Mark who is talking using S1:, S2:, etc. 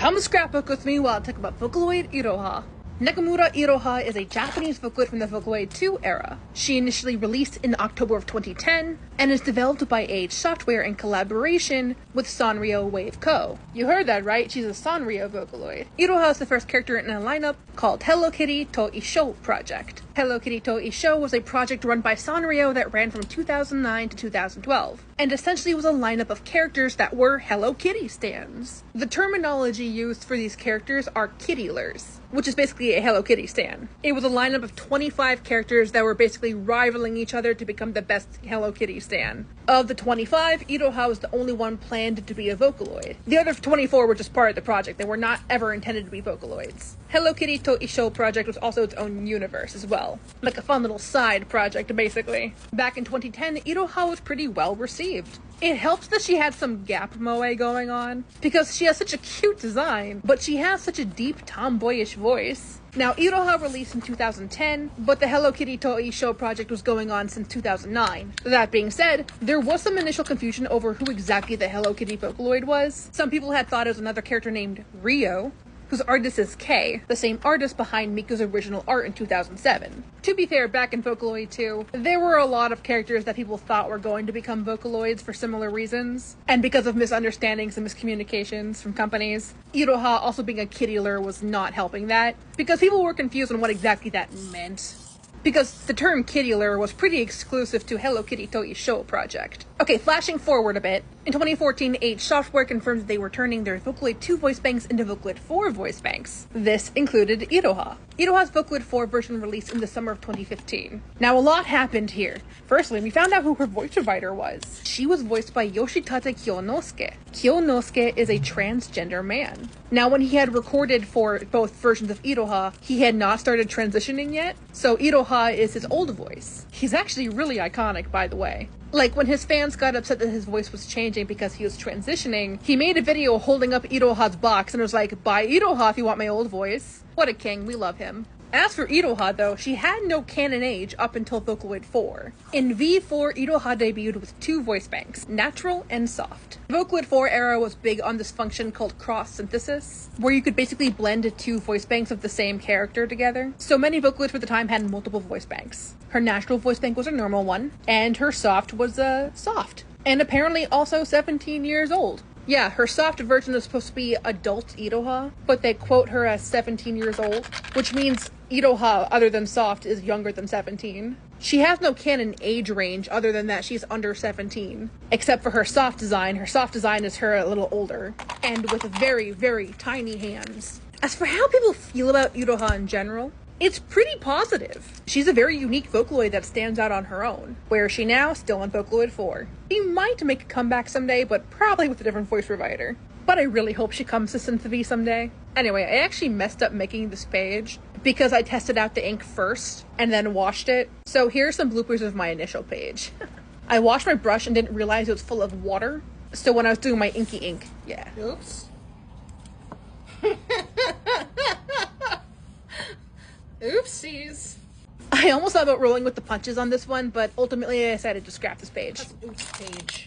S1: Come scrapbook with me while I talk about Vocaloid Iroha. Nekomura Iroha is a Japanese Vocaloid from the Vocaloid 2 era. She initially released in October of 2010 and is developed by Age Software in collaboration with Sanrio Wave Co. You heard that right, she's a Sanrio Vocaloid. Iroha is the first character in a lineup called Hello Kitty to Issho project. Hello Kitty to Issho was a project run by Sanrio that ran from 2009 to 2012, and essentially was a lineup of characters that were Hello Kitty stans. The terminology used for these characters are kittylers, which is basically a Hello Kitty stan. It was a lineup of 25 characters that were basically rivaling each other to become the best Hello Kitty stan. Of the 25, Iroha was the only one planned to be a Vocaloid. The other 24 were just part of the project. They were not ever intended to be Vocaloids. Hello Kitty to Issho project was also its own universe as well. Like a fun little side project, basically. Back in 2010, Iroha was pretty well received. It helps that she had some gap moe going on, because she has such a cute design, but she has such a deep tomboyish voice. Now, Iroha released in 2010, but the Hello Kitty to Issho project was going on since 2009. That being said, there was some initial confusion over who exactly the Hello Kitty Vocaloid was. Some people had thought it was another character named Rio, whose artist is Kei, the same artist behind Miku's original art in 2007. To be fair, back in Vocaloid 2, there were a lot of characters that people thought were going to become Vocaloids for similar reasons, and because of misunderstandings and miscommunications from companies. Iroha also being a kittyler was not helping that, because people were confused on what exactly that meant. Because the term kittyler was pretty exclusive to Hello Kitty to Issho project. Okay, flashing forward a bit. In 2014, Age Software confirmed that they were turning their Vocaloid 2 voice banks into Vocaloid 4 voice banks. This included Iroha. Iroha's Vocaloid 4 version released in the summer of 2015. Now, a lot happened here. Firstly, we found out who her voice provider was. She was voiced by Yoshitate Kyonosuke. Kyonosuke is a transgender man. Now, when he had recorded for both versions of Iroha, he had not started transitioning yet, so Iroha is his old voice. He's actually really iconic, by the way. Like, when his fans got upset that his voice was changing because he was transitioning, he made a video holding up Iroha's box and was like, "Buy Iroha if you want my old voice." What a king, we love him. As for Iroha, though, she had no canon age up until Vocaloid 4. In V4, Iroha debuted with two voice banks, natural and soft. The Vocaloid 4 era was big on this function called cross-synthesis, where you could basically blend two voice banks of the same character together. So many Vocaloids for the time had multiple voice banks. Her natural voice bank was a normal one, and her soft was soft. And apparently also 17 years old. Yeah, her soft version is supposed to be adult Iroha, but they quote her as 17 years old, which means Iroha, other than soft, is younger than 17. She has no canon age range other than that she's under 17, except for her soft design. Her soft design is her a little older, and with very, very tiny hands. As for how people feel about Iroha in general, it's pretty positive. She's a very unique Vocaloid that stands out on her own. Where is she now? Still on Vocaloid 4. She might make a comeback someday, but probably with a different voice provider. But I really hope she comes to Synth V someday. Anyway, I actually messed up making this page because I tested out the ink first and then washed it. So here are some bloopers of my initial page. I washed my brush and didn't realize it was full of water. So when I was doing my inky ink, yeah.
S2: Oops. Oopsies.
S1: I almost thought about rolling with the punches on this one, but ultimately I decided to scrap this page.
S2: That's an oops page.